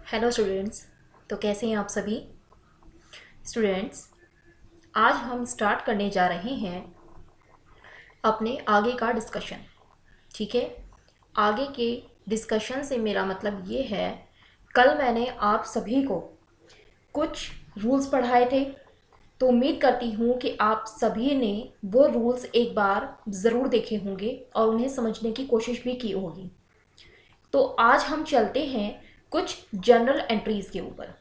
Hello students. तो कैसे हैं आप सभी स्टूडेंट्स। आज हम स्टार्ट करने जा रहे हैं अपने आगे का डिस्कशन। ठीक है, आगे के डिस्कशन से मेरा मतलब ये है, कल मैंने आप सभी को कुछ रूल्स पढ़ाए थे, तो उम्मीद करती हूँ कि आप सभी ने वो रूल्स एक बार ज़रूर देखे होंगे और उन्हें समझने की कोशिश भी की होगी। तो आज हम चलते हैं कुछ जनरल एंट्रीज़ के ऊपर।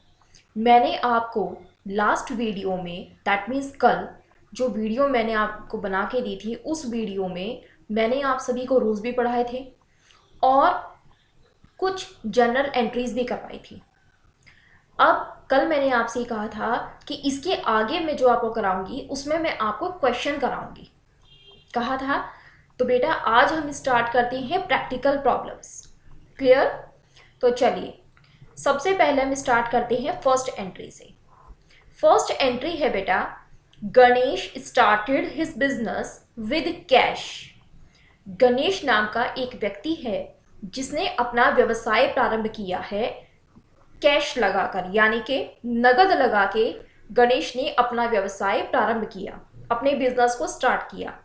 मैंने आपको लास्ट वीडियो में, दैट मीन्स कल जो वीडियो मैंने आपको बना के दी थी, उस वीडियो में मैंने आप सभी को रूल्स भी पढ़ाए थे और कुछ जनरल एंट्रीज भी करवाई थी। अब कल मैंने आपसे कहा था कि इसके आगे मैं जो आपको कराऊंगी उसमें मैं आपको क्वेश्चन कराऊंगी, कहा था। तो बेटा आज हम स्टार्ट करते हैं प्रैक्टिकल प्रॉब्लम्स। क्लियर? तो चलिए सबसे पहले हम स्टार्ट करते हैं फर्स्ट एंट्री से। फर्स्ट एंट्री है बेटा, Ganesh started his business with cash. Ganesh नाम का एक व्यक्ति है जिसने अपना व्यवसाय प्रारंभ किया है कैश लगाकर, यानी कि नगद लगा के गणेश ने अपना व्यवसाय प्रारंभ किया, अपने बिजनेस को स्टार्ट किया।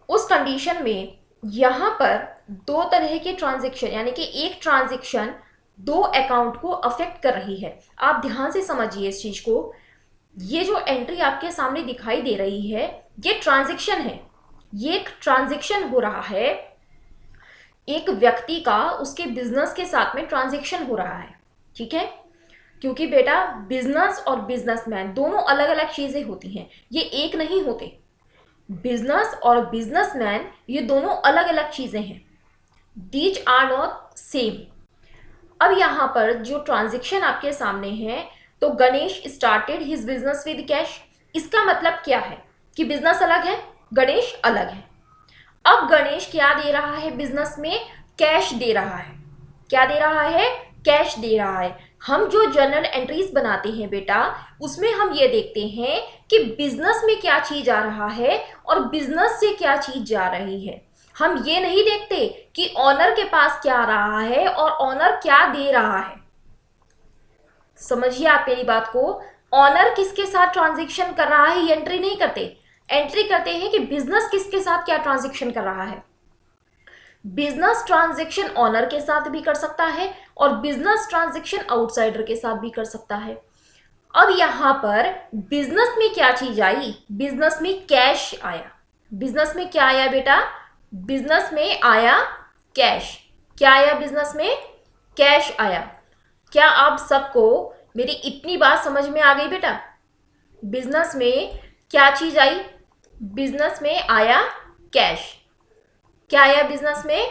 उस कंडीशन में यहाँ पर दो तरह के ट्रांजैक्शन, यानी कि एक ट्रांजैक्शन दो अकाउंट को अफेक्ट कर रही है। आप ध्यान से समझिए इस चीज को। ये जो एंट्री आपके सामने दिखाई दे रही है ये ट्रांजैक्शन है, ये एक ट्रांजैक्शन हो रहा है, एक व्यक्ति का उसके बिजनेस के साथ में ट्रांजैक्शन हो रहा है। ठीक है, क्योंकि बेटा बिजनेस और बिजनेसमैन दोनों अलग अलग चीजें होती हैं, ये एक नहीं होते। बिजनेस और बिजनेसमैन ये दोनों अलग अलग चीजें हैं, दीज आर नॉट सेम। अब यहाँ पर जो ट्रांजैक्शन आपके सामने है, तो Ganesh started his business with cash, इसका मतलब क्या है कि बिजनेस अलग है, गणेश अलग है। अब गणेश क्या दे रहा है बिजनेस में? कैश दे रहा है। क्या दे रहा है? कैश दे रहा है। हम जो जर्नल एंट्रीज बनाते हैं बेटा, उसमें हम ये देखते हैं कि बिजनेस में क्या चीज आ रहा है और बिजनेस से क्या चीज जा रही है। हम ये नहीं देखते कि ऑनर के पास क्या आ रहा है और ऑनर क्या दे रहा है। समझिए आप मेरी बात को। ऑनर किसके साथ ट्रांजैक्शन कर रहा है ये एंट्री नहीं करते, एंट्री करते हैं कि बिजनेस किसके साथ क्या ट्रांजैक्शन कर रहा है। बिजनेस ट्रांजैक्शन ऑनर के साथ भी कर सकता है और बिजनेस ट्रांजैक्शन आउटसाइडर के साथ भी कर सकता है। अब यहां पर बिजनेस में क्या चीज आई? बिजनेस में कैश आया। बिजनेस में क्या आया बेटा? बिजनेस में आया कैश। क्या आया बिजनेस में? कैश आया। क्या आप सबको मेरी इतनी बात समझ में आ गई बेटा? बिजनेस में क्या चीज आई? बिजनेस में आया कैश। क्या आया बिजनेस में?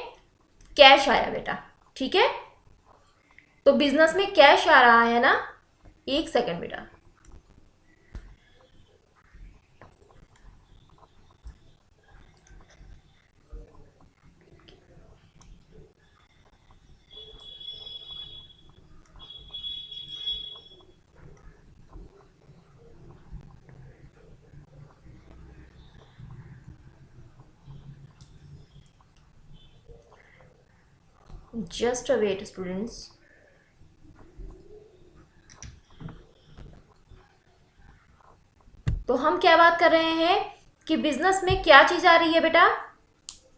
कैश आया बेटा। ठीक है, तो बिजनेस में कैश आ रहा है ना। एक सेकंड बेटा, जस्ट अ वेट स्टूडेंट्स। तो हम क्या बात कर रहे हैं कि बिजनेस में क्या चीज आ रही है बेटा?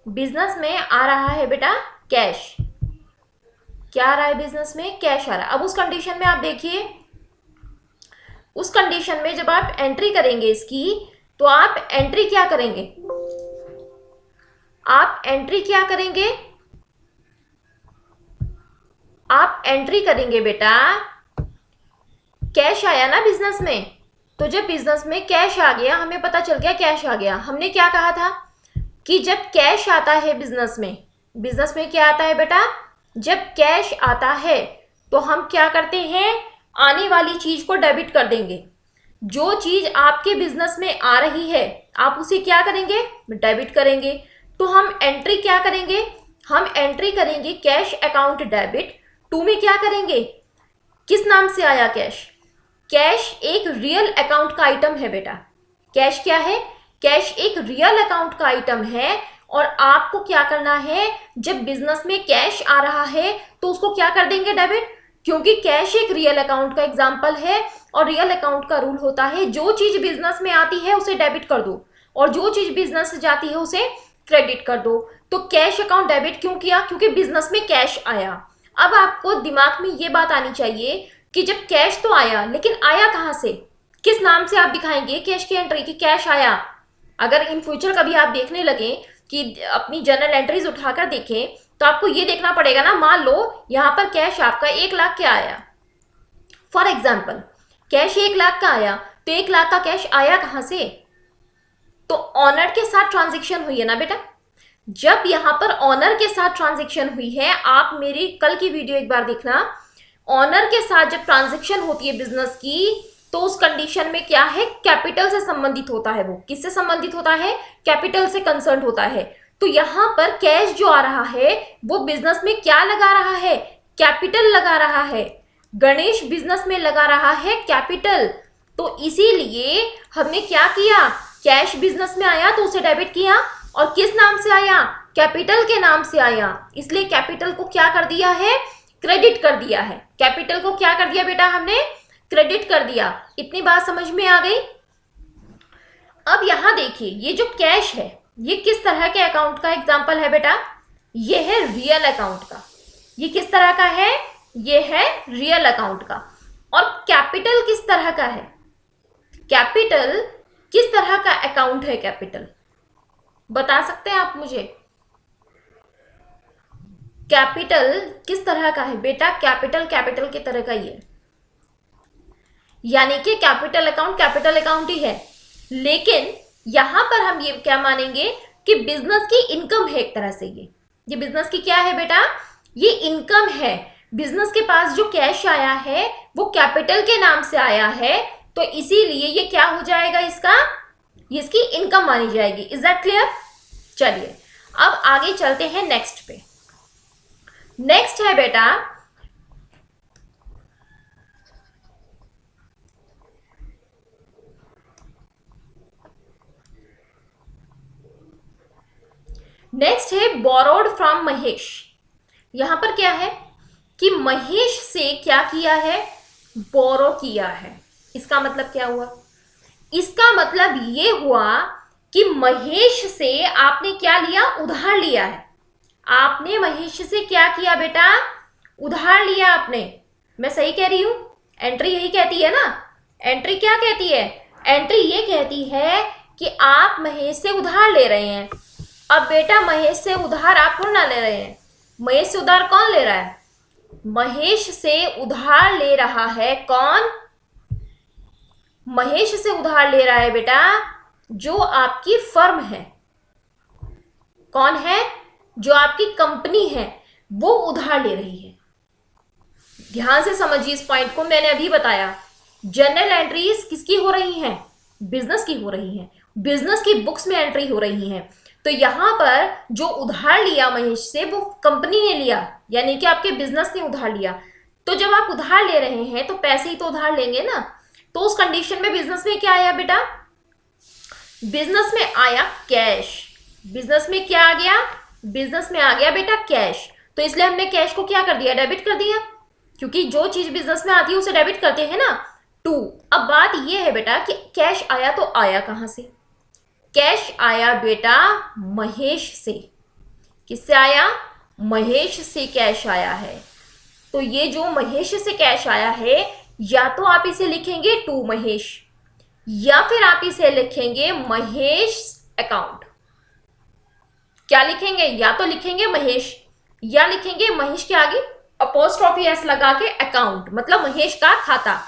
बिजनेस में आ रहा है बेटा कैश। क्या आ रहा है बिजनेस में? कैश आ रहा है। अब उस कंडीशन में आप देखिए, उस कंडीशन में जब आप एंट्री करेंगे इसकी, तो आप एंट्री क्या करेंगे? आप एंट्री क्या करेंगे? आप एंट्री करेंगे बेटा, कैश आया ना बिजनेस में, तो जब बिजनेस में कैश आ गया, हमें पता चल गया कैश आ गया, हमने क्या कहा था कि जब कैश आता है बिजनेस में क्या आता है बेटा? जब कैश आता है तो हम क्या करते हैं? आने वाली चीज को डेबिट कर देंगे। जो चीज आपके बिजनेस में आ रही है आप उसे क्या करेंगे? डेबिट करेंगे। तो हम एंट्री क्या करेंगे? हम एंट्री करेंगे कैश अकाउंट डेबिट टू में। क्या करेंगे? किस नाम से आया कैश? कैश एक रियल अकाउंट का आइटम है बेटा। कैश क्या है? कैश एक रियल अकाउंट का आइटम है। और आपको क्या करना है? जब बिजनेस में कैश आ रहा है तो उसको क्या कर देंगे? डेबिट। क्योंकि कैश एक रियल अकाउंट का एग्जाम्पल है और रियल अकाउंट का रूल होता है जो चीज बिजनेस में आती है उसे डेबिट कर दो और जो चीज बिजनेस से जाती है उसे क्रेडिट कर दो। तो कैश अकाउंट डेबिट क्यों किया? क्योंकि बिजनेस में कैश आया। अब आपको दिमाग में ये बात आनी चाहिए कि जब कैश तो आया, लेकिन आया कहाँ से, किस नाम से आप दिखाएंगे कैश की एंट्री की कैश आया? अगर इन फ्यूचर कभी आप देखने लगे कि अपनी जर्नल एंट्रीज उठाकर देखें तो आपको ये देखना पड़ेगा ना, मान लो यहाँ पर कैश आपका 1 लाख का आया, फॉर एग्जाम्पल कैश 1 लाख का आया, तो 1 लाख का कैश आया कहाँ से? तो ऑनर के साथ ट्रांजेक्शन हुई है ना बेटा। जब यहां पर ऑनर के साथ ट्रांजेक्शन हुई है, आप मेरी कल की वीडियो एक बार देखना, ऑनर के साथ जब ट्रांजेक्शन होती है बिजनेस की तो उस कंडीशन में क्या है, कैपिटल से संबंधित होता है। वो किससे संबंधित होता है? कैपिटल से कंसर्न होता है। तो यहां पर कैश जो आ रहा है वो बिजनेस में क्या लगा रहा है? कैपिटल लगा रहा है। गणेश बिजनेस में लगा रहा है कैपिटल। तो इसीलिए हमने क्या किया, कैश बिजनेस में आया तो उसे डेबिट किया और किस नाम से आया? कैपिटल के नाम से आया। इसलिए कैपिटल को क्या कर दिया है? क्रेडिट कर दिया है। कैपिटल को क्या कर दिया बेटा हमने? क्रेडिट कर दिया। इतनी बात समझ में आ गई? अब यहां देखिए, ये जो कैश है ये किस तरह के अकाउंट का एग्जाम्पल है बेटा? ये है रियल अकाउंट का। ये किस तरह का है? ये है रियल अकाउंट का। और कैपिटल किस तरह का है? कैपिटल किस तरह का अकाउंट है? कैपिटल बता सकते हैं आप मुझे? कैपिटल किस तरह का है बेटा? कैपिटल की तरह का ही है, यानी कि कैपिटल अकाउंट ही है। लेकिन यहां पर हम ये क्या मानेंगे कि बिजनेस की इनकम है एक तरह से। ये बिजनेस की क्या है बेटा? ये इनकम है। बिजनेस के पास जो कैश आया है वो कैपिटल के नाम से आया है, तो इसीलिए ये क्या हो जाएगा? इसकी इनकम मानी जाएगी। Is that clear? चलिए अब आगे चलते हैं नेक्स्ट पे। नेक्स्ट है बेटा बोरोड फ्रॉम महेश। यहां पर क्या है कि महेश से क्या किया है? बोरो किया है। इसका मतलब क्या हुआ? इसका मतलब ये हुआ कि महेश से आपने क्या लिया? उधार लिया है। आपने महेश से क्या किया बेटा? उधार लिया आपने। मैं सही कह रही हूं? एंट्री यही कहती है ना। एंट्री क्या कहती है? एंट्री ये कहती है कि आप महेश से उधार ले रहे हैं। अब बेटा महेश से उधार आप थोड़ा ना ले रहे हैं। महेश से उधार कौन ले रहा है? महेश से उधार ले रहा है कौन? महेश से उधार ले रहा है बेटा जो आपकी फर्म है। कौन है? जो आपकी कंपनी है वो उधार ले रही है। ध्यान से समझिए इस पॉइंट को। मैंने अभी बताया जर्नल एंट्रीज किसकी हो रही हैं? बिजनेस की हो रही हैं। बिजनेस की बुक्स में एंट्री हो रही हैं। तो यहां पर जो उधार लिया महेश से वो कंपनी ने लिया, यानी कि आपके बिजनेस ने उधार लिया। तो जब आप उधार ले रहे हैं तो पैसे ही तो उधार लेंगे ना। तो उस कंडीशन में बिजनेस में क्या आया बेटा? बिजनेस में आया कैश। बिजनेस में क्या आ गया? बिजनेस में आ गया बेटा कैश। तो इसलिए हमने कैश को क्या कर दिया? डेबिट कर दिया, क्योंकि जो चीज बिजनेस में आती है उसे डेबिट करते हैं ना। टू। अब बात यह है बेटा कि कैश आया तो आया कहां से? कैश आया बेटा महेश से। किससे आया? महेश से कैश आया है। तो ये जो महेश से कैश आया है, या तो आप इसे लिखेंगे टू महेश, या फिर आप इसे लिखेंगे महेश अकाउंट। क्या लिखेंगे? या तो लिखेंगे महेश, या लिखेंगे महेश के आगे अपोस्ट्रोफी एस लगा के अकाउंट, मतलब महेश का खाता।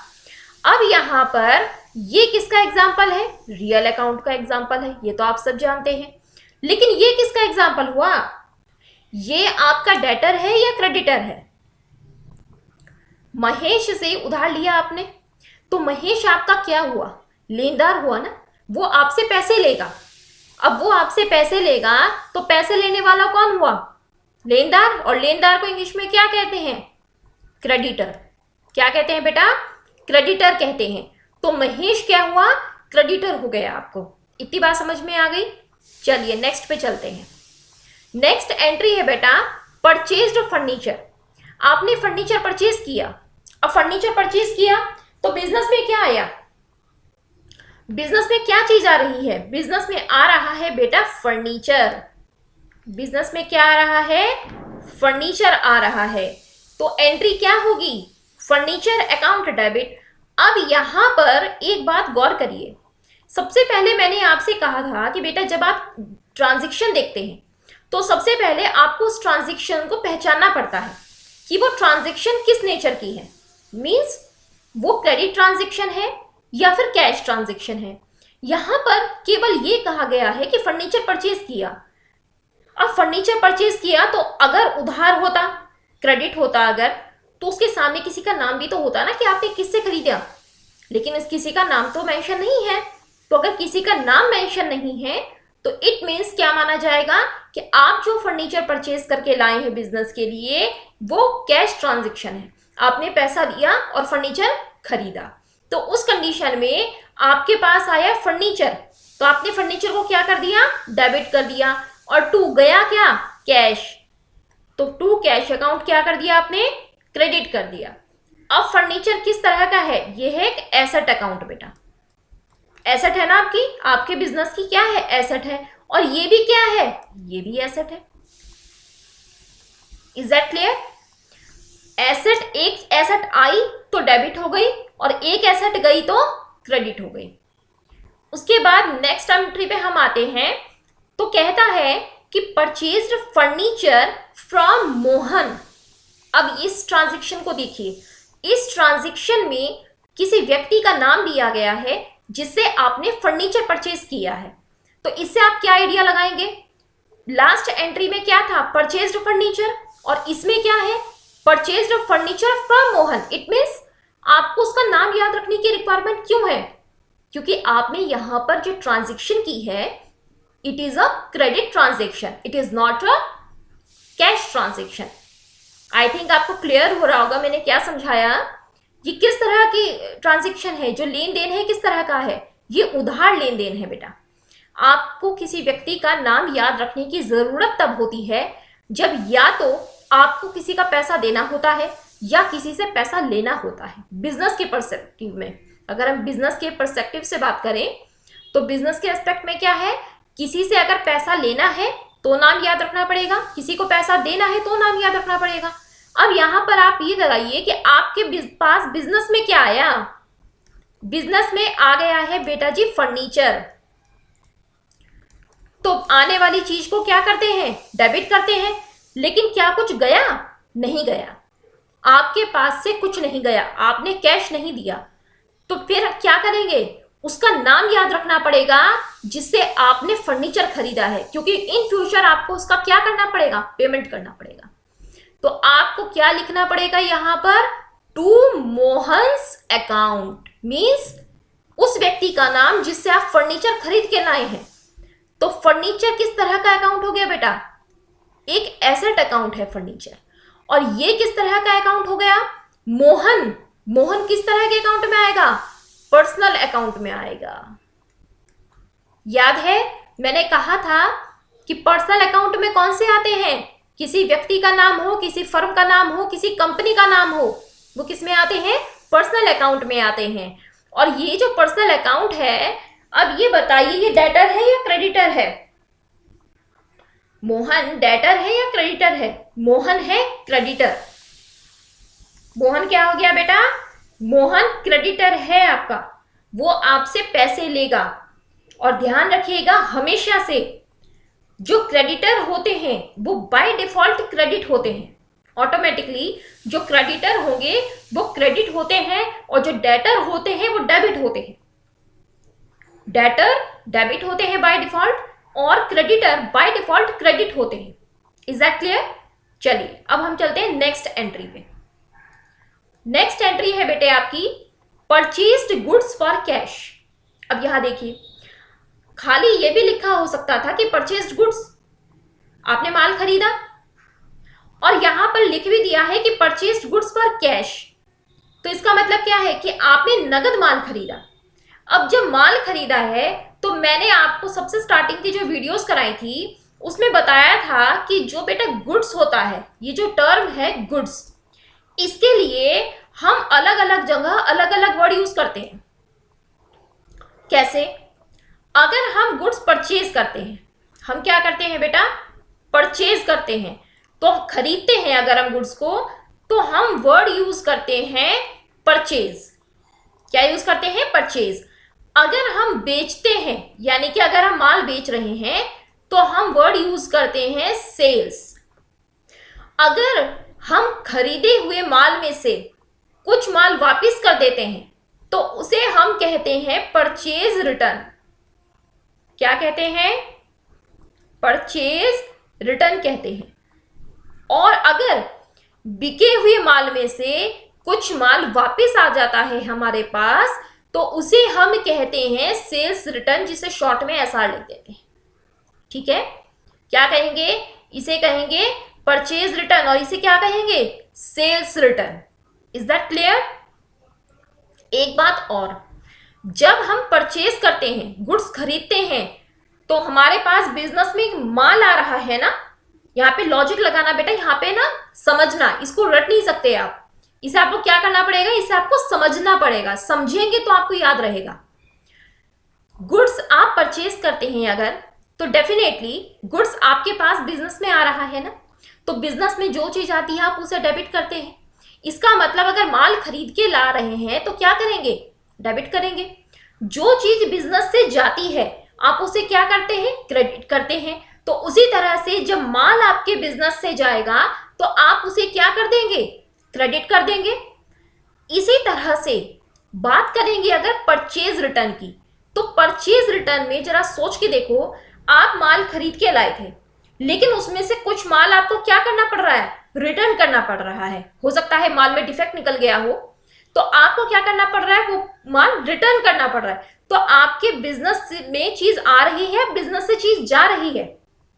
अब यहां पर ये किसका एग्जाम्पल है? रियल अकाउंट का एग्जाम्पल है, ये तो आप सब जानते हैं। लेकिन ये किसका एग्जाम्पल हुआ? ये आपका डेटर है या क्रेडिटर है? महेश से उधार लिया आपने, तो महेश आपका क्या हुआ? लेनदार हुआ ना। वो आपसे पैसे लेगा। अब वो आपसे पैसे लेगा तो पैसे लेने वाला कौन हुआ? लेनदार। और लेनदार को इंग्लिश में क्या कहते हैं? क्रेडिटर। क्या कहते हैं बेटा? क्रेडिटर कहते हैं। तो महेश क्या हुआ? क्रेडिटर हो गया। आपको इतनी बात समझ में आ गई? चलिए नेक्स्ट पे चलते हैं। नेक्स्ट एंट्री है बेटा परचेज्ड फर्नीचर। आपने फर्नीचर परचेज किया, अब फर्नीचर परचेज किया तो बिजनेस में क्या आया, बिजनेस में क्या चीज आ रही है, बिजनेस में आ रहा है बेटा फर्नीचर। बिजनेस में क्या आ रहा है, फर्नीचर आ रहा है। तो एंट्री क्या होगी, फर्नीचर अकाउंट डेबिट। अब यहां पर एक बात गौर करिए, सबसे पहले मैंने आपसे कहा था कि बेटा जब आप ट्रांजैक्शन देखते हैं तो सबसे पहले आपको उस ट्रांजैक्शन को पहचानना पड़ता है कि वो ट्रांजैक्शन किस नेचर की है, मींस वो क्रेडिट ट्रांजैक्शन है या फिर कैश ट्रांजैक्शन है। यहां पर केवल ये कहा गया है कि फर्नीचर परचेज किया। अब फर्नीचर परचेज किया तो अगर उधार होता, क्रेडिट होता अगर, तो उसके सामने किसी का नाम भी तो होता ना कि आपने किससे खरीदा, लेकिन इस किसी का नाम तो मेंशन नहीं है। तो अगर किसी का नाम मेंशन नहीं है तो इट मीन्स क्या माना जाएगा कि आप जो फर्नीचर परचेज करके लाए हैं बिजनेस के लिए वो कैश ट्रांजैक्शन है, आपने पैसा दिया और फर्नीचर खरीदा। तो उस कंडीशन में आपके पास आया फर्नीचर, तो आपने फर्नीचर को क्या कर दिया, डेबिट कर दिया, और टू गया क्या, कैश, तो टू कैश अकाउंट क्या कर दिया आपने, क्रेडिट कर दिया। अब फर्नीचर किस तरह का है, ये है एक एसेट अकाउंट बेटा, एसेट है ना आपकी, आपके बिजनेस की क्या है, एसेट है, और ये भी क्या है, ये भी एसेट है। इज दैट क्लियर, एसेट, एक एसेट आई तो डेबिट हो गई और एक एसेट गई तो क्रेडिट हो गई। उसके बाद नेक्स्ट एंट्री पे हम आते हैं, तो कहता है कि परचेज्ड फर्नीचर फ्रॉम मोहन। अब इस ट्रांजैक्शन को देखिए, इस ट्रांजैक्शन में किसी व्यक्ति का नाम दिया गया है जिससे आपने फर्नीचर परचेज किया है। तो इससे आप क्या आइडिया लगाएंगे, लास्ट एंट्री में क्या था, परचेज्ड फर्नीचर, और इसमें क्या है, purchased furniture from Mohan. It means आपको उसका नाम याद रखने की रिक्वायरमेंट क्यों है, क्योंकि आपने यहां पर जो ट्रांजैक्शन की है it is a credit transaction, it is not a cash transaction. I think आपको क्लियर हो रहा होगा मैंने क्या समझाया। ये किस तरह की ट्रांजैक्शन है, जो लेन देन है किस तरह का है, ये उधार लेन देन है बेटा। आपको किसी व्यक्ति का नाम याद रखने की जरूरत तब होती है जब या तो आपको किसी का पैसा देना होता है या किसी से पैसा लेना होता है। बिजनेस के पर्सपेक्टिव में, अगर हम बिजनेस के पर्सपेक्टिव से बात करें तो बिजनेस के एस्पेक्ट में क्या है, किसी से अगर पैसा लेना है तो नाम याद रखना पड़ेगा, किसी को पैसा देना है तो नाम याद रखना पड़ेगा। अब यहां पर आप ये लगाइए कि आपके पास बिजनेस में क्या आया, बिजनेस में आ गया है बेटा जी फर्नीचर। तो आने वाली चीज को क्या करते हैं, डेबिट करते हैं, लेकिन क्या कुछ गया, नहीं गया, आपके पास से कुछ नहीं गया, आपने कैश नहीं दिया, तो फिर क्या करेंगे, उसका नाम याद रखना पड़ेगा जिससे आपने फर्नीचर खरीदा है, क्योंकि इन फ्यूचर आपको उसका क्या करना पड़ेगा, पेमेंट करना पड़ेगा। तो आपको क्या लिखना पड़ेगा यहां पर, टू मोहन्स अकाउंट, मींस उस व्यक्ति का नाम जिससे आप फर्नीचर खरीद के लाए हैं। तो फर्नीचर किस तरह का अकाउंट हो गया बेटा, एक एसेट अकाउंट है फर्नीचर, और ये किस तरह का अकाउंट हो गया, मोहन। मोहन किस तरह के अकाउंट में आएगा, पर्सनल अकाउंट में आएगा। याद है मैंने कहा था कि पर्सनल अकाउंट में कौन से आते हैं, किसी व्यक्ति का नाम हो, किसी फर्म का नाम हो, किसी कंपनी का नाम हो, वो किस में आते हैं, पर्सनल अकाउंट में आते हैं। और ये जो पर्सनल अकाउंट है, अब ये बताइए ये डेटर है या क्रेडिटर है, मोहन डेटर है या क्रेडिटर है, मोहन है क्रेडिटर। मोहन क्या हो गया बेटा, मोहन क्रेडिटर है आपका, वो आपसे पैसे लेगा। और ध्यान रखिएगा हमेशा से जो क्रेडिटर होते हैं वो बाय डिफॉल्ट क्रेडिट होते हैं, ऑटोमेटिकली जो क्रेडिटर होंगे वो क्रेडिट होते हैं, और जो डेटर होते हैं वो डेबिट होते हैं। डेटर डेबिट होते हैं बाय डिफॉल्ट और क्रेडिटर बाय डिफॉल्ट क्रेडिट होते हैं। इज दैट क्लियर, चलिए अब हम चलते हैं नेक्स्ट एंट्री पे। नेक्स्ट एंट्री है बेटे आपकी परचेज्ड गुड्स फॉर कैश। अब यहां देखिए खाली ये भी लिखा हो सकता था कि परचेज्ड गुड्स, आपने माल खरीदा, और यहां पर लिख भी दिया है कि परचेज्ड गुड्स फॉर कैश। तो इसका मतलब क्या है कि आपने नगद माल खरीदा। अब जब माल खरीदा है तो मैंने आपको सबसे स्टार्टिंग की जो वीडियोस कराई थी उसमें बताया था कि जो बेटा गुड्स होता है, ये जो टर्म है गुड्स, इसके लिए हम अलग अलग जगह अलग अलग वर्ड यूज करते हैं। कैसे? अगर हम गुड्स परचेज करते हैं, हम क्या करते हैं बेटा? परचेज करते हैं, तो खरीदते हैं अगर हम गुड्स को, तो हम वर्ड यूज करते हैं परचेज। क्या यूज करते हैं? परचेज। अगर हम बेचते हैं, यानी कि अगर हम माल बेच रहे हैं, तो हम वर्ड यूज करते हैं सेल्स। अगर हम खरीदे हुए माल में से कुछ माल वापस कर देते हैं, तो उसे हम कहते हैं परचेज रिटर्न। क्या कहते हैं? परचेज रिटर्न कहते हैं। और अगर बिके हुए माल में से कुछ माल वापस आ जाता है हमारे पास, तो उसे हम कहते हैं सेल्स रिटर्न, जिसे शॉर्ट में एसआर लिख देते हैं। ठीक है? क्या कहेंगे? इसे कहेंगे परचेज रिटर्न, और इसे क्या कहेंगे? Sales return. Is that clear? एक बात और, जब हम परचेज करते हैं, गुड्स खरीदते हैं, तो हमारे पास बिजनेस में माल आ रहा है ना। यहाँ पे लॉजिक लगाना बेटा, यहाँ पे ना समझना, इसको रट नहीं सकते आप। इसे आपको क्या करना पड़ेगा? इसे आपको समझना पड़ेगा। समझेंगे तो आपको याद रहेगा। गुड्स आप परचेज करते हैं अगर, तो डेफिनेटली गुड्स आपके पास बिजनेस में आ रहा है ना, तो बिजनेस में जो चीज आती है आप उसे डेबिट करते हैं। इसका मतलब अगर माल खरीद के ला रहे हैं तो क्या करेंगे? डेबिट करेंगे। जो चीज बिजनेस से जाती है आप उसे क्या करते हैं? क्रेडिट करते हैं। तो उसी तरह से जब माल आपके बिजनेस से जाएगा तो आप उसे क्या कर देंगे? क्रेडिट कर देंगे। इसी तरह से बात करेंगे अगर परचेज रिटर्न की, तो परचेज रिटर्न में जरा सोच के देखो, आप माल खरीद के लाए थे, लेकिन उसमें से कुछ माल आपको क्या करना पड़ रहा है? रिटर्न करना पड़ रहा है। हो सकता है माल में डिफेक्ट निकल गया हो, तो आपको क्या करना पड़ रहा है? वो माल रिटर्न करना पड़ रहा है। तो आपके बिजनेस में चीज आ रही है, बिजनेस से चीज जा रही है।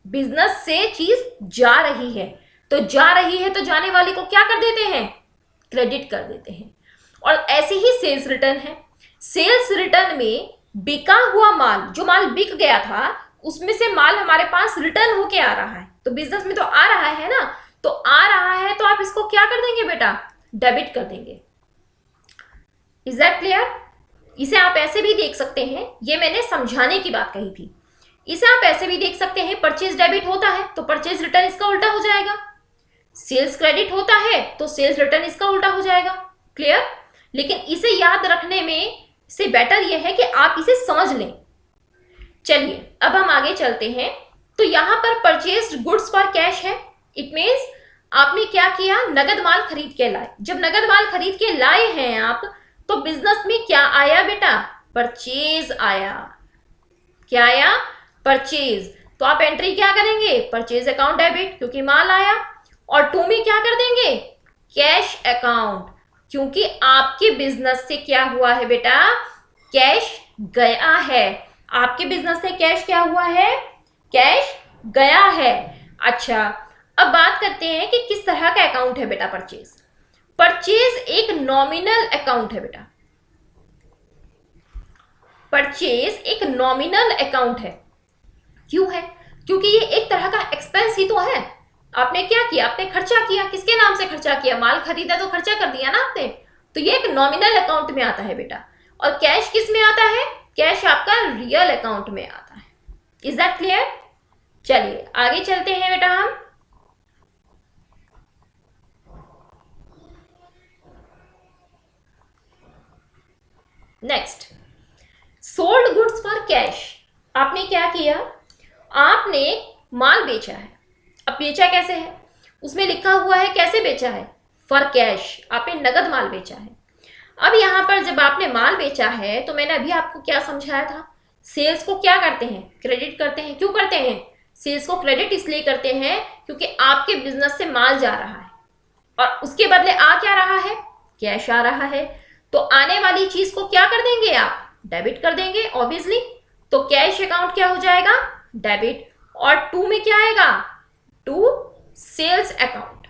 बिजनेस से चीज जा रही है, तो जा रही है तो जाने वाले को क्या कर देते हैं? क्रेडिट कर देते हैं। और ऐसे ही सेल्स रिटर्न है। सेल्स रिटर्न में बिका हुआ माल, जो माल बिक गया था, उसमें से माल हमारे पास रिटर्न होके आ रहा है। तो बिजनेस में तो आ रहा है ना, तो आ रहा है तो आप इसको क्या कर देंगे बेटा? डेबिट कर देंगे। Is that clear? इसे आप ऐसे भी देख सकते हैं, ये मैंने समझाने की बात कही थी। इसे आप ऐसे भी देख सकते हैं, परचेज डेबिट होता है तो परचेज रिटर्न इसका उल्टा हो जाएगा। सेल्स क्रेडिट होता है तो सेल्स रिटर्न इसका उल्टा हो जाएगा। क्लियर? लेकिन इसे याद रखने में से बेटर यह है कि आप इसे समझ लें। चलिए अब हम आगे चलते हैं। तो यहां पर परचेज्ड गुड्स फॉर कैश है। इट मीन्स आपने क्या किया? नगद माल खरीद के लाए। जब नगद माल खरीद के लाए हैं आप, तो बिजनेस में क्या आया बेटा? परचेज आया। क्या आया? परचेज। तो आप एंट्री क्या करेंगे? परचेज अकाउंट डेबिट, क्योंकि माल आया। और टू में क्या कर देंगे? कैश अकाउंट, क्योंकि आपके बिजनेस से क्या हुआ है बेटा? कैश गया है। आपके बिजनेस से कैश क्या हुआ है? कैश गया है। अच्छा, अब बात करते हैं कि किस तरह का अकाउंट है बेटा परचेज। परचेज एक नॉमिनल अकाउंट है बेटा। परचेज एक नॉमिनल अकाउंट है। क्यों है? क्योंकि ये एक तरह का एक्सपेंस ही तो है। आपने क्या किया? आपने खर्चा किया। किसके नाम से खर्चा किया? माल खरीदा तो खर्चा कर दिया ना आपने। तो ये एक नॉमिनल अकाउंट में आता है बेटा। और कैश किस में आता है? कैश आपका रियल अकाउंट में आता है। Is that clear? चलिए आगे चलते हैं बेटा हम। Next, sold goods for cash. आपने क्या किया? आपने माल बेचा है। अब बेचा कैसे है? उसमें लिखा हुआ है कैसे बेचा है? For cash. आपने नगद माल बेचा है। अब यहां पर जब आपने माल बेचा है, तो मैंने अभी आपको क्या समझाया था? सेल्स को क्या करते हैं? क्रेडिट करते हैं। क्यों करते हैं? सेल्स को क्रेडिट इसलिए करते हैं क्योंकि आपके बिजनेस से माल जा रहा है और उसके बदले आ क्या रहा है? कैश आ रहा है। तो आने वाली चीज को क्या कर देंगे आप? डेबिट कर देंगे ऑब्वियसली। तो कैश अकाउंट क्या हो जाएगा? डेबिट। और टू में क्या आएगा? To sales account.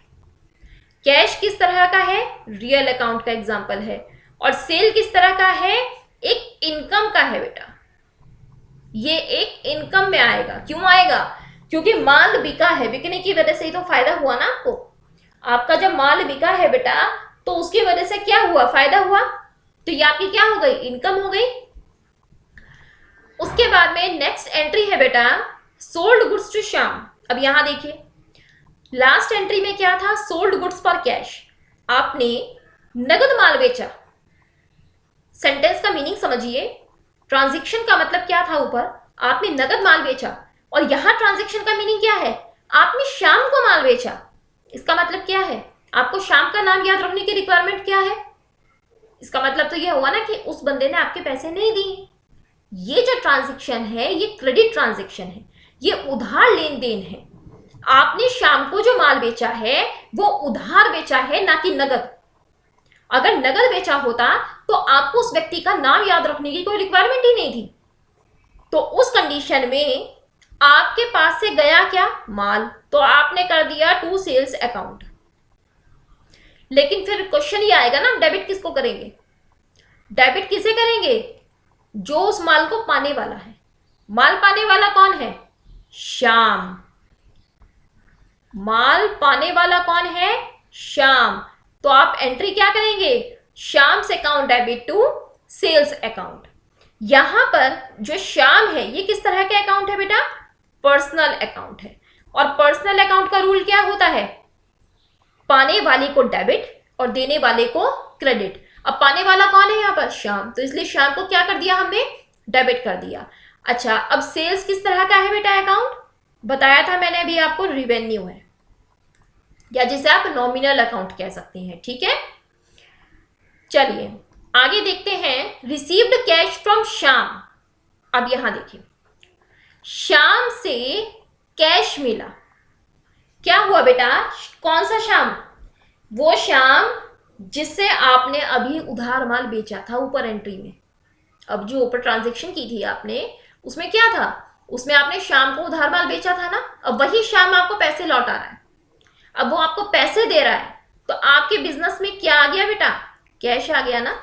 कैश किस तरह का है? रियल अकाउंट का एग्जांपल है। और सेल किस तरह का है? एक इनकम का है बेटा। ये एक इनकम में आएगा। क्यों आएगा? क्योंकि माल बिका है। बिकने की वजह से ही तो फायदा हुआ ना आपको। आपका जब माल बिका है बेटा, तो उसकी वजह से क्या हुआ, फायदा हुआ, तो ये आपकी क्या हो गई, इनकम हो गई। उसके बाद में नेक्स्ट एंट्री है बेटा सोल्ड गुड्स टू श्याम। अब यहां देखिए लास्ट एंट्री में क्या था, सोल्ड गुड्स फॉर कैश, आपने नगद माल बेचा। सेंटेंस का मीनिंग समझिए, ट्रांजैक्शन का मतलब क्या था, ऊपर आपने नगद माल बेचा, और यहां ट्रांजैक्शन का मीनिंग क्या है, आपने शाम को माल बेचा। इसका मतलब क्या है, आपको शाम का नाम याद रखने की रिक्वायरमेंट क्या है, इसका मतलब तो यह हुआ ना कि उस बंदे ने आपके पैसे नहीं दिए। ये जो ट्रांजैक्शन है ये क्रेडिट ट्रांजैक्शन है, ये उधार लेन देन है। आपने शाम को जो माल बेचा है वो उधार बेचा है, ना कि नगद। अगर नगद बेचा होता तो आपको उस व्यक्ति का नाम याद रखने की कोई रिक्वायरमेंट ही नहीं थी। तो उस कंडीशन में आपके पास से गया क्या, माल, तो आपने कर दिया टू सेल्स अकाउंट। लेकिन फिर क्वेश्चन ये आएगा ना, डेबिट किसको करेंगे, डेबिट किसे करेंगे, जो उस माल को पाने वाला है। माल पाने वाला कौन है, श्याम। माल पाने वाला कौन है, श्याम। तो आप एंट्री क्या करेंगे, Shyam's account debit to sales account. यहां पर जो श्याम है ये किस तरह का अकाउंट है बेटा, पर्सनल अकाउंट है। और पर्सनल अकाउंट का रूल क्या होता है, पाने वाले को डेबिट और देने वाले को क्रेडिट। अब पाने वाला कौन है यहाँ पर, श्याम, तो इसलिए श्याम को क्या कर दिया हमने, डेबिट कर दिया। अच्छा, अब सेल्स किस तरह का है बेटा अकाउंट, बताया था मैंने अभी आपको, रिवेन्यू है, या जिसे आप नॉमिनल अकाउंट कह सकते हैं। ठीक है, चलिए आगे देखते हैं, रिसीव्ड कैश फ्रॉम श्याम। अब यहां देखिए श्याम से कैश मिला, क्या हुआ बेटा, कौन सा श्याम, वो श्याम जिससे आपने अभी उधार माल बेचा था ऊपर एंट्री में। अब जो ऊपर ट्रांजैक्शन की थी आपने, उसमें क्या था, उसमें आपने श्याम को उधार माल बेचा था ना। अब वही श्याम आपको पैसे लौटा रहा है, अब वो आपको पैसे दे रहा है, तो आपके बिजनेस में क्या आ गया बेटा, कैश आ गया ना।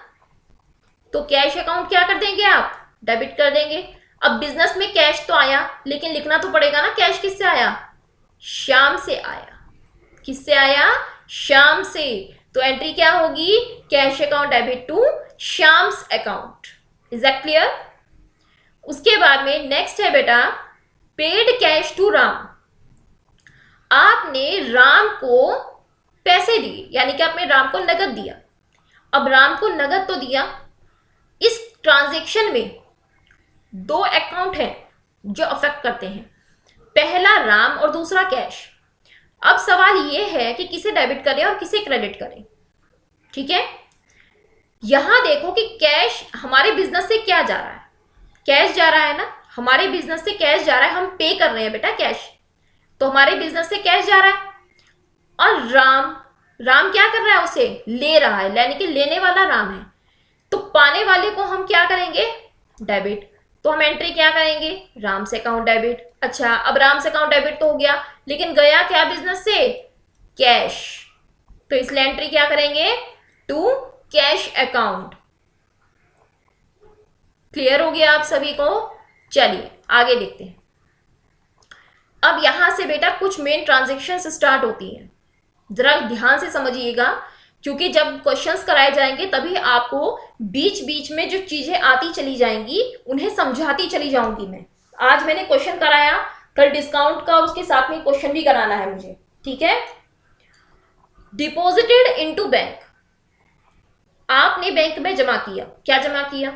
तो कैश अकाउंट क्या कर देंगे आप, डेबिट कर देंगे। अब बिजनेस में कैश तो आया, लेकिन लिखना तो पड़ेगा ना, कैश किससे आया, श्याम से आया। किससे आया, श्याम से। तो एंट्री क्या होगी, cash account debit to Shyam's account. Is that clear. उसके बाद में नेक्स्ट है बेटा पेड कैश टू राम। आपने राम को पैसे दिए, यानी कि आपने राम को नगद दिया। अब राम को नगद तो दिया, इस ट्रांजैक्शन में दो अकाउंट हैं जो अफेक्ट करते हैं, पहला राम और दूसरा कैश। अब सवाल यह है कि किसे डेबिट करें और किसे क्रेडिट करें। ठीक है, यहां देखो कि कैश हमारे बिजनेस से क्या जा रहा है, कैश जा रहा है ना, हमारे बिजनेस से कैश जा रहा है, हम पे कर रहे हैं बेटा कैश, तो हमारे बिजनेस से कैश जा रहा है। और राम क्या कर रहा है, उसे ले रहा है, यानी कि लेने वाला राम है। तो पाने वाले को हम क्या करेंगे, डेबिट। तो हम एंट्री क्या करेंगे, राम से अकाउंट डेबिट। अच्छा, अब राम से अकाउंट डेबिट तो हो गया, लेकिन गया क्या बिजनेस से, कैश। तो इसलिए एंट्री क्या करेंगे, टू कैश अकाउंट। क्लियर हो गया आप सभी को। चलिए आगे देखते हैं। अब यहां से बेटा कुछ मेन ट्रांजैक्शन स्टार्ट होती हैं, जरा ध्यान से समझिएगा, क्योंकि जब क्वेश्चंस कराए जाएंगे तभी आपको बीच बीच में जो चीजें आती चली जाएंगी उन्हें समझाती चली जाऊंगी मैं। आज मैंने क्वेश्चन कराया, कल डिस्काउंट का और उसके साथ में क्वेश्चन भी कराना है मुझे। ठीक है, डिपॉजिटेड इनटू बैंक, आपने बैंक में जमा किया। क्या जमा किया,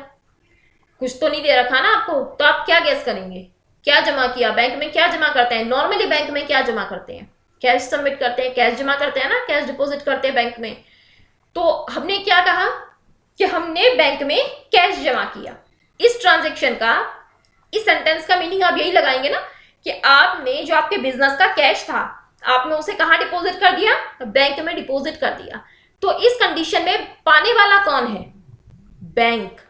कुछ तो नहीं दे रखा ना आपको, तो आप क्या गेस करेंगे, क्या जमा किया। बैंक में क्या जमा करते हैं, नॉर्मली बैंक में क्या जमा करते हैं, कैश सबमिट करते हैं, कैश जमा करते हैं ना, कैश डिपॉजिट करते हैं बैंक में। तो हमने क्या कहा कि हमने बैंक में कैश जमा किया। इस ट्रांजैक्शन का, इस सेंटेंस का मीनिंग आप यही लगाएंगे ना कि आपने जो आपके बिजनेस का कैश था आपने उसे कहां डिपॉजिट कर दिया, बैंक में डिपॉजिट कर दिया। तो इस कंडीशन में पाने वाला कौन है, बैंक।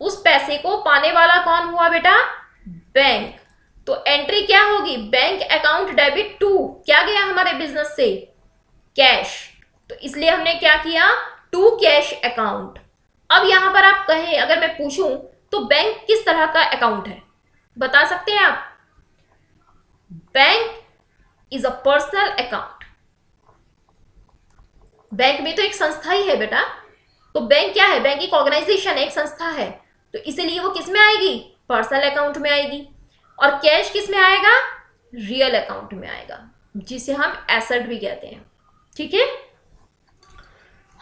उस पैसे को पाने वाला कौन हुआ बेटा, बैंक। तो एंट्री क्या होगी, बैंक अकाउंट डेबिट टू, क्या गया हमारे बिजनेस से, कैश। तो इसलिए हमने क्या किया, टू कैश अकाउंट। अब यहां पर आप कहें, अगर मैं पूछूं तो बैंक किस तरह का अकाउंट है, बता सकते हैं आप। Bank is a personal account. Bank में तो एक संस्था ही है बेटा। तो बैंक क्या है? बैंक एक ऑर्गेनाइजेशन है, एक संस्था है। तो इसीलिए वो किस में आएगी? पर्सनल अकाउंट में आएगी। और कैश किस में आएगा? रियल अकाउंट में आएगा, जिसे हम एसेट भी कहते हैं। ठीक है,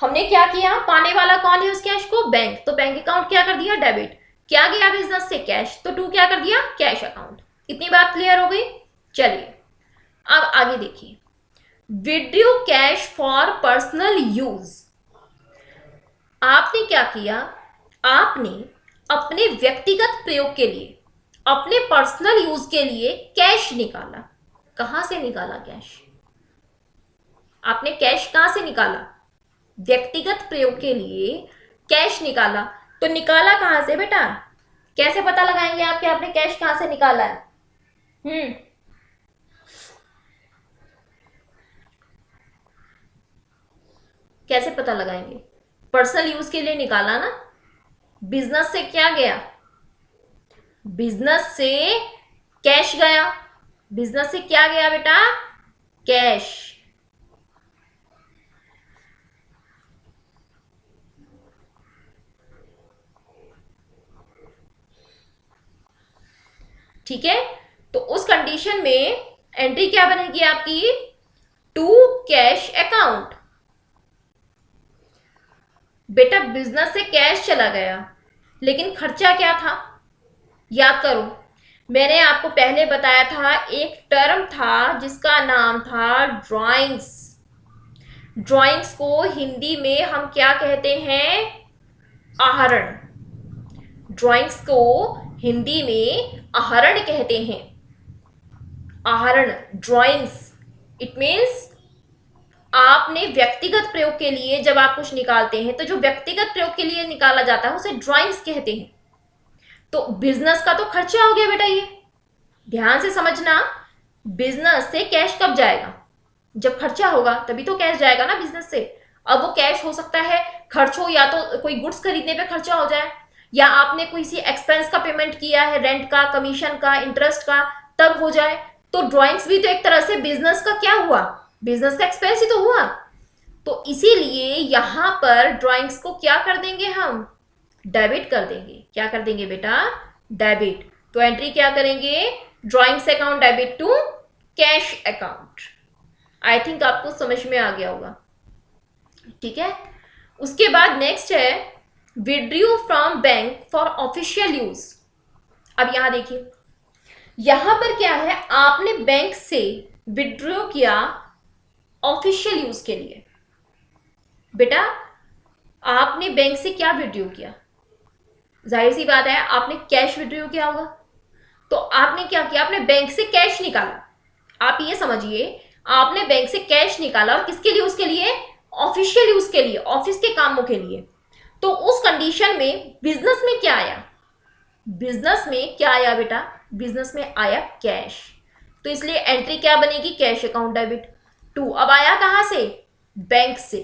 हमने क्या किया? पाने वाला कौन है उस कैश को? बैंक। तो बैंक अकाउंट क्या कर दिया? डेबिट। क्या गया बिजनेस से? कैश। तो टू क्या कर दिया? Cash account. इतनी बात क्लियर हो गई? चलिए अब आगे देखिए, withdraw cash for personal use. आपने क्या किया? आपने अपने व्यक्तिगत प्रयोग के लिए, अपने पर्सनल यूज के लिए कैश निकाला। कहां से निकाला कैश? आपने कैश कहां से निकाला? व्यक्तिगत प्रयोग के लिए कैश निकाला। तो निकाला कहां से बेटा? कैसे पता लगाएंगे आप कि आपने कैश कहां से निकाला है? कैसे पता लगाएंगे? पर्सनल यूज के लिए निकाला ना। बिजनेस से क्या गया? बिजनेस से कैश गया। बिजनेस से क्या गया बेटा? कैश। ठीक है, तो उस कंडीशन में एंट्री क्या बनेगी आपकी? To cash account. बेटा बिजनेस से कैश चला गया, लेकिन खर्चा क्या था? याद करो, मैंने आपको पहले बताया था एक टर्म था जिसका नाम था ड्राइंग्स। ड्राइंग्स को हिंदी में हम क्या कहते हैं? आहरण। ड्राइंग्स को हिंदी में आहरण कहते हैं। आहरण, ड्राइंग्स। इट मीन्स आपने व्यक्तिगत प्रयोग के लिए जब आप कुछ निकालते हैं, तो जो व्यक्तिगत प्रयोग के लिए निकाला जाता है उसे ड्राइंग्स कहते हैं। तो बिजनेस का तो खर्चा हो गया बेटा। ये ध्यान से समझना, बिजनेस से कैश कब जाएगा? जब खर्चा होगा तभी तो कैश जाएगा ना बिजनेस से। अब वो कैश हो सकता है खर्च हो, या तो कोई गुड्स खरीदने पे खर्चा हो जाए, या आपने किसी एक्सपेंस का पेमेंट किया है, रेंट का, कमीशन का, इंटरेस्ट का, तब हो जाए। तो ड्राइंग्स भी तो एक तरह से बिजनेस का क्या हुआ? बिजनेस का एक्सपेंस ही तो हुआ। तो इसीलिए यहां पर ड्राइंग्स को क्या कर देंगे हम? डेबिट कर देंगे। क्या कर देंगे बेटा? डेबिट। तो एंट्री क्या करेंगे? Drawings account debit to cash account. I think आपको समझ में आ गया होगा। ठीक है, उसके बाद नेक्स्ट है withdraw from bank for official use. अब यहां देखिए, यहां पर क्या है? आपने बैंक से विड्रॉ किया ऑफिशियल यूज के लिए। बेटा आपने बैंक से क्या विड्रॉ किया? जाहिर सी बात है आपने कैश विड्रॉ किया होगा। तो आपने क्या किया? आपने बैंक से कैश निकाला। आप ये समझिए, आपने बैंक से कैश निकाला, और किसके लिए? उसके लिए ऑफिशियल यूज के लिए, ऑफिस के कामों के लिए। तो उस कंडीशन में बिजनेस में क्या आया? बिजनेस में क्या आया बेटा? बिजनेस में आया कैश। तो इसलिए एंट्री क्या बनेगी? Cash account debit to. अब आया कहां से? बैंक से।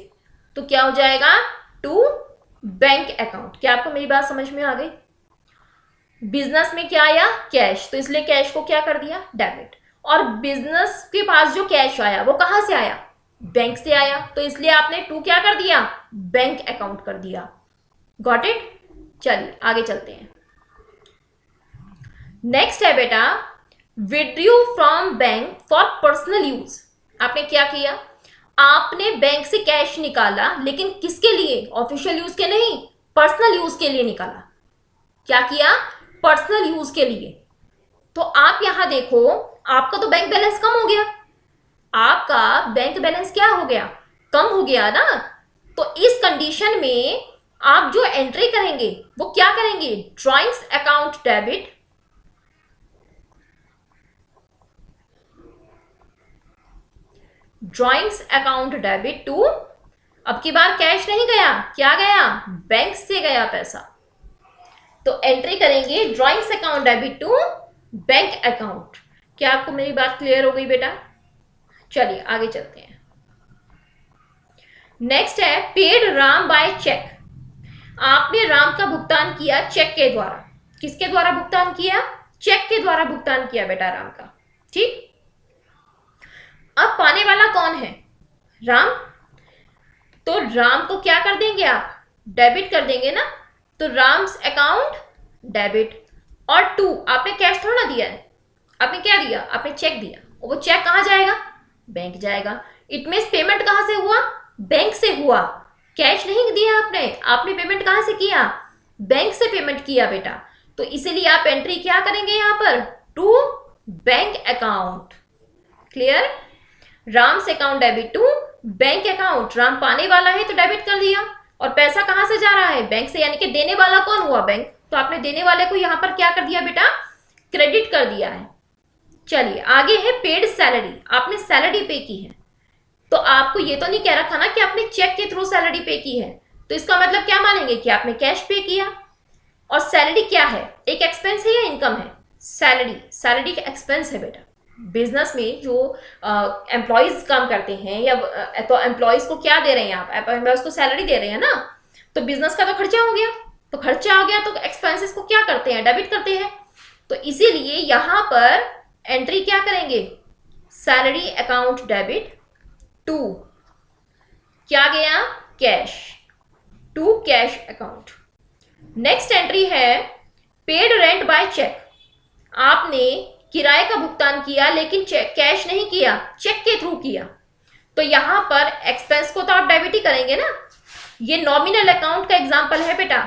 तो क्या हो जाएगा? To bank account. क्या आपको मेरी बात समझ में आ गई? बिजनेस में क्या आया? कैश। तो इसलिए कैश को क्या कर दिया? डेबिट। और बिजनेस के पास जो कैश आया वो कहां से आया? बैंक से आया। तो इसलिए आपने टू क्या कर दिया? बैंक अकाउंट कर दिया। Got it? चलिए आगे चलते हैं। नेक्स्ट है बेटा withdraw from bank for personal use. आपने क्या किया? आपने बैंक से कैश निकाला, लेकिन किसके लिए? ऑफिशियल यूज के नहीं, पर्सनल यूज के लिए निकाला। क्या किया? पर्सनल यूज के लिए। तो आप यहां देखो, आपका तो बैंक बैलेंस कम हो गया। आपका बैंक बैलेंस क्या हो गया? कम हो गया ना। तो इस कंडीशन में आप जो एंट्री करेंगे वो क्या करेंगे? Drawings account debit drawings account debit to. अब की बार कैश नहीं गया, क्या गया? बैंक से गया पैसा। तो एंट्री करेंगे drawings account debit to bank account. क्या आपको मेरी बात क्लियर हो गई बेटा? चलिए आगे चलते हैं। नेक्स्ट है पेड राम बाय चेक। आपने राम का भुगतान किया चेक के द्वारा। किसके द्वारा भुगतान किया? चेक के द्वारा भुगतान किया बेटा राम का। ठीक, अब पाने वाला कौन है? राम। तो राम को क्या कर देंगे आप, डेबिट कर देंगे ना, तो राम्स अकाउंट डेबिट। और 2 आपने कैश थोड़ा ना दिया है, आपने क्या दिया, आपने चेक दिया, वो चेक कहाँ जाएगा, बैंक जाएगा। इट मीन्स पेमेंट कहाँ से हुआ, बैंक से हुआ, कैश नहीं दिया आपने, आपने पेमेंट कहाँ से किया, बैंक से पेमेंट किया बेटा। तो इसीलिए आप एंट्री क्या करेंगे यहाँ पर, to bank account. Clear, Ram's account debit to bank account. Ram पाने वाला है तो डेबिट कर दिया, और पैसा कहां से जा रहा है, बैंक से, यानी कि देने वाला कौन हुआ, बैंक। तो आपने देने वाले को यहां पर क्या कर दिया बेटा, क्रेडिट कर दिया है। चलिए आगे है पेड सैलरी, आपने सैलरी पे की है, तो आपको ये तो नहीं कह रखा ना कि आपने चेक के थ्रू सैलरी पे की है, तो इसका मतलब क्या मानेंगे कि आपने कैश पे किया। और सैलरी क्या है, एक एक्सपेंस है या इनकम है, सैलरी, सैलरी का एक्सपेंस है बेटा। बिजनेस में जो एम्प्लॉयज काम करते हैं, या तो एम्प्लॉयज को क्या दे रहे हैं आप, एम्प्लॉयज को सैलरी दे रहे हैं ना, तो बिजनेस का तो खर्चा हो गया, तो खर्चा हो गया तो एक्सपेंसेस को क्या करते हैं, डेबिट करते हैं। तो इसीलिए यहां पर एंट्री क्या करेंगे, सैलरी अकाउंट डेबिट टू क्या गया, cash, to cash account. Next entry है पेड रेंट बाय चेक, आपने किराए का भुगतान किया लेकिन कैश नहीं किया, चेक के थ्रू किया, तो यहां पर एक्सपेंस को तो आप डेबिट ही करेंगे ना। ये नॉमिनल अकाउंट का एग्जांपल है बेटा,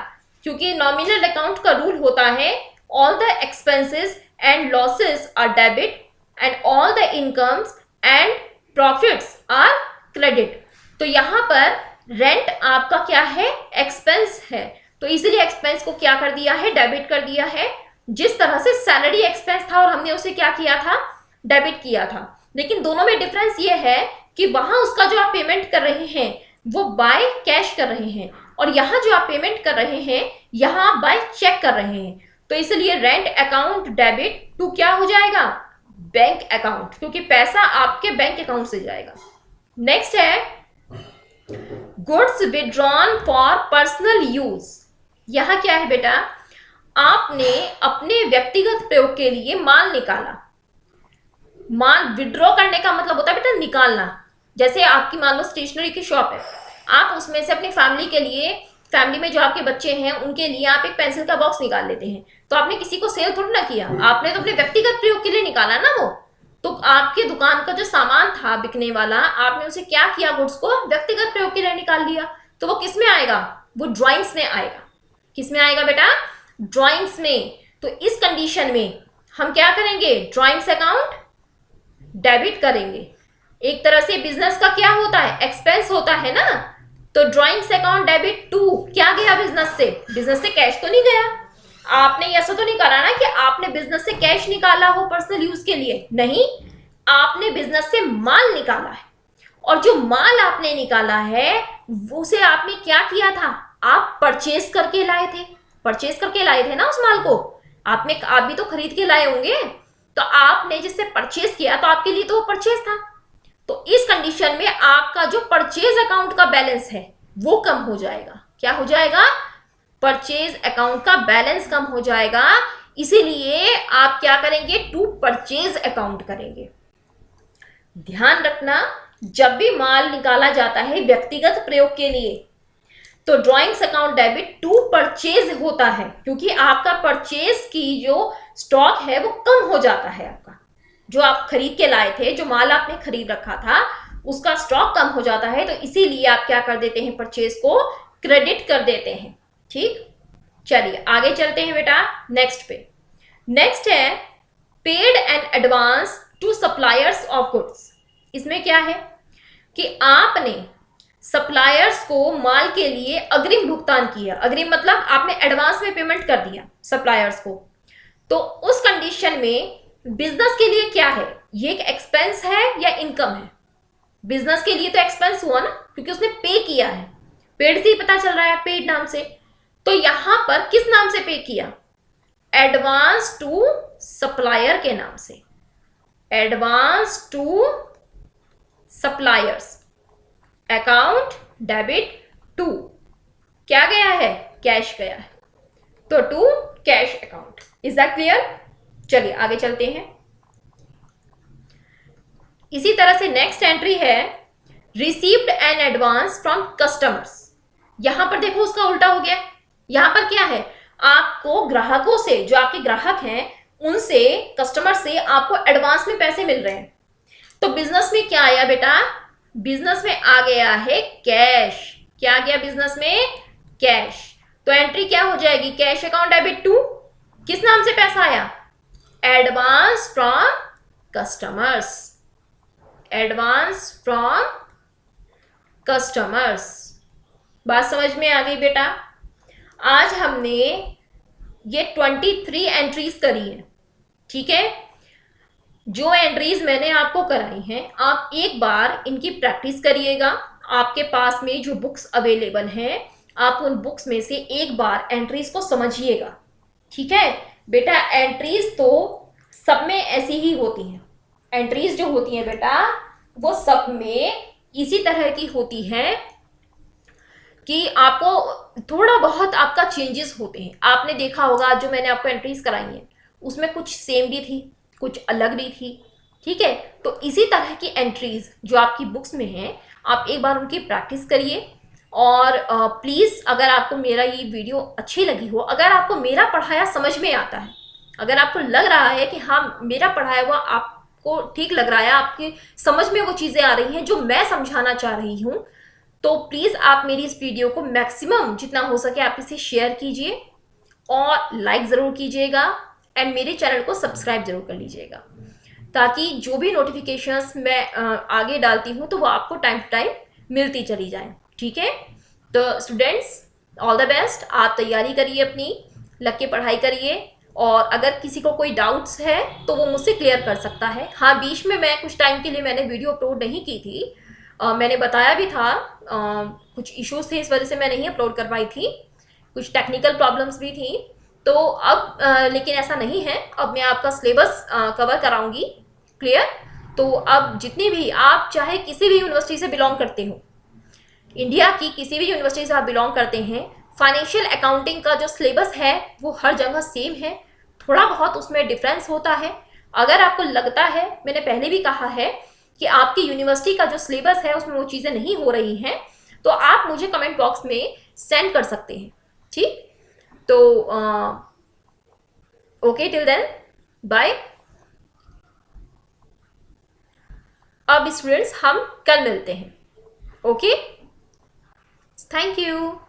क्योंकि नॉमिनल अकाउंट का रूल होता है all the expenses and losses are debit and all the incomes and profits are credit. तो यहां पर रेंट आपका क्या है, एक्सपेंस है, तो इसीलिए एक्सपेंस को क्या कर दिया है, डेबिट कर दिया है। जिस तरह से सैलरी एक्सपेंस था और हमने उसे क्या किया था, डेबिट किया था, लेकिन दोनों में डिफरेंस ये है कि वहां उसका जो आप पेमेंट कर रहे हैं वो बाय कैश कर रहे हैं, और यहां जो आप पेमेंट कर रहे हैं यहां बाय चेक कर रहे हैं। तो इसलिए रेंट अकाउंट डेबिट टू क्या हो जाएगा, बैंक अकाउंट, क्योंकि पैसा आपके बैंक अकाउंट से जाएगा। नेक्स्ट है goods withdrawn for personal use. यहां क्या है बेटा, आपने अपने व्यक्तिगत प्रयोग के लिए माल निकाला। माल विड्रॉ करने का मतलब होता है बेटा निकालना। जैसे आपकी मान लो स्टेशनरी की शॉप है, आप उसमें से अपनी फैमिली के लिए, फैमिली में जो आपके बच्चे हैं उनके लिए आप एक पेंसिल का बॉक्स निकाल लेते हैं, तो आपने किसी को सेल थोड़ी ना किया, आपने तो अपने व्यक्तिगत प्रयोग के लिए निकाला ना वो। तो आपके दुकान का जो सामान था बिकने वाला, आपने उसे क्या किया, गुड्स को व्यक्तिगत प्रयोग के लिए निकाल लिया, तो वो किस में आएगा, वो ड्राइंग्स में आएगा। किस में आएगा बेटा, ड्राइंग्स में। तो इस कंडीशन में हम क्या करेंगे, ड्राइंग्स अकाउंट डेबिट करेंगे। एक तरह से बिजनेस का क्या होता है, एक्सपेंस होता है ना, तो ड्राइंग्स अकाउंट डेबिट टू क्या गया बिजनेस से, बिजनेस से कैश तो नहीं गया। आपने ऐसा तो नहीं करा ना कि आपने बिजनेस से कैश निकाला हो पर्सनल यूज के लिए, नहीं, आपने बिजनेस से माल निकाला है, और जो माल आपने निकाला है उसे आपने क्या किया था, आप परचेज करके लाए थे, परचेज करके लाए थे ना उस माल को, आप भी तो खरीद के लाए होंगे, तो आपने जिससे परचेज किया तो आपके लिए तो वो परचेज था। तो इस कंडीशन में आपका जो परचेज अकाउंट का बैलेंस है वो कम हो जाएगा। क्या हो जाएगा, परचेज अकाउंट का बैलेंस कम हो जाएगा, इसीलिए आप क्या करेंगे, टू परचेज अकाउंट करेंगे। ध्यान रखना, जब भी माल निकाला जाता है व्यक्तिगत प्रयोग के लिए तो drawings account debit to purchase होता है, क्योंकि आपका परचेज की जो स्टॉक है वो कम हो जाता है, आपका जो आप खरीद के लाए थे, जो माल आपने खरीद रखा था उसका स्टॉक कम हो जाता है, तो इसीलिए आप क्या कर देते हैं, परचेज को क्रेडिट कर देते हैं। ठीक, चलिए आगे चलते हैं बेटा नेक्स्ट पे। नेक्स्ट है paid and advance to suppliers of goods. इसमें क्या है कि आपने सप्लायर्स को माल के लिए अग्रिम भुगतान किया, अग्रिम मतलब आपने एडवांस में पेमेंट कर दिया सप्लायर्स को, तो उस कंडीशन में बिजनेस के लिए क्या है, ये एक एक्सपेंस है या इनकम है, बिजनेस के लिए तो एक्सपेंस हुआ ना, क्योंकि उसने पे किया है, पेड से ही पता चल रहा है, पेड नाम से। तो यहां पर किस नाम से पे किया, एडवांस टू सप्लायर के नाम से, advance to suppliers account debit to क्या गया है, कैश गया है, तो to cash account. Is that clear? चलिए आगे चलते हैं। इसी तरह से नेक्स्ट एंट्री है received an advance from customers. यहां पर देखो उसका उल्टा हो गया। यहां पर क्या है, आपको ग्राहकों से, जो आपके ग्राहक हैं उनसे, कस्टमर से आपको एडवांस में पैसे मिल रहे हैं। तो बिजनेस में क्या आया बेटा, बिजनेस में आ गया है कैश। क्या आ गया बिजनेस में, कैश। तो एंट्री क्या हो जाएगी, कैश अकाउंट डेबिट टू, किस नाम से पैसा आया, advance from customers, advance from customers. बात समझ में आ गई बेटा। आज हमने ये 23 एंट्रीज करी है, ठीक है। जो एंट्रीज मैंने आपको कराई हैं, आप एक बार इनकी प्रैक्टिस करिएगा। आपके पास में जो बुक्स अवेलेबल हैं, आप उन बुक्स में से एक बार एंट्रीज को समझिएगा, ठीक है बेटा। एंट्रीज तो सब में ऐसी ही होती हैं। एंट्रीज जो होती हैं बेटा, वो सब में इसी तरह की होती हैं कि आपको थोड़ा बहुत आपका चेंजेस होते हैं। आपने देखा होगा जो मैंने आपको एंट्रीज कराई हैं, उसमें कुछ सेम भी थी, कुछ अलग भी थी, ठीक है। तो इसी तरह की एंट्रीज जो आपकी बुक्स में हैं, आप एक बार उनकी प्रैक्टिस करिए। और प्लीज़, अगर आपको मेरा ये वीडियो अच्छी लगी हो, अगर आपको मेरा पढ़ाया समझ में आता है, अगर आपको लग रहा है कि हाँ मेरा पढ़ाया हुआ आपको ठीक लग रहा है, आपकी समझ में वो चीज़ें आ रही हैं जो मैं समझाना चाह रही हूँ, तो प्लीज़ आप मेरी इस वीडियो को मैक्सिमम जितना हो सके आप इसे शेयर कीजिए और लाइक ज़रूर कीजिएगा, एंड मेरे चैनल को सब्सक्राइब जरूर कर लीजिएगा, ताकि जो भी नोटिफिकेशंस मैं आगे डालती हूँ तो वो आपको टाइम टू टाइम मिलती चली जाए, ठीक है। तो स्टूडेंट्स, ऑल द बेस्ट। आप तैयारी करिए, अपनी लग के पढ़ाई करिए, और अगर किसी को कोई डाउट्स है तो वो मुझसे क्लियर कर सकता है। हाँ, बीच में मैं कुछ टाइम के लिए मैंने वीडियो अपलोड नहीं की थी, मैंने बताया भी था, कुछ इश्यूज थे, इस वजह से मैं नहीं अपलोड कर पाई थी, कुछ टेक्निकल प्रॉब्लम्स भी थी। तो अब लेकिन ऐसा नहीं है, अब मैं आपका सिलेबस कवर कराऊंगी, क्लियर। तो अब जितनी भी, आप चाहे किसी भी यूनिवर्सिटी से बिलोंग करते हो, इंडिया की किसी भी यूनिवर्सिटी से आप बिलोंग करते हैं, फाइनेंशियल अकाउंटिंग का जो सिलेबस है वो हर जगह सेम है, थोड़ा बहुत उसमें डिफरेंस होता है। अगर आपको लगता है, मैंने पहले भी कहा है कि आपकी यूनिवर्सिटी का जो सिलेबस है उसमें वो चीज़ें नहीं हो रही हैं, तो आप मुझे कमेंट बॉक्स में सेंड कर सकते हैं, ठीक। तो ओके, टिल देन, बाय। अब स्टूडेंट्स हम कल मिलते हैं, ओके, थैंक यू।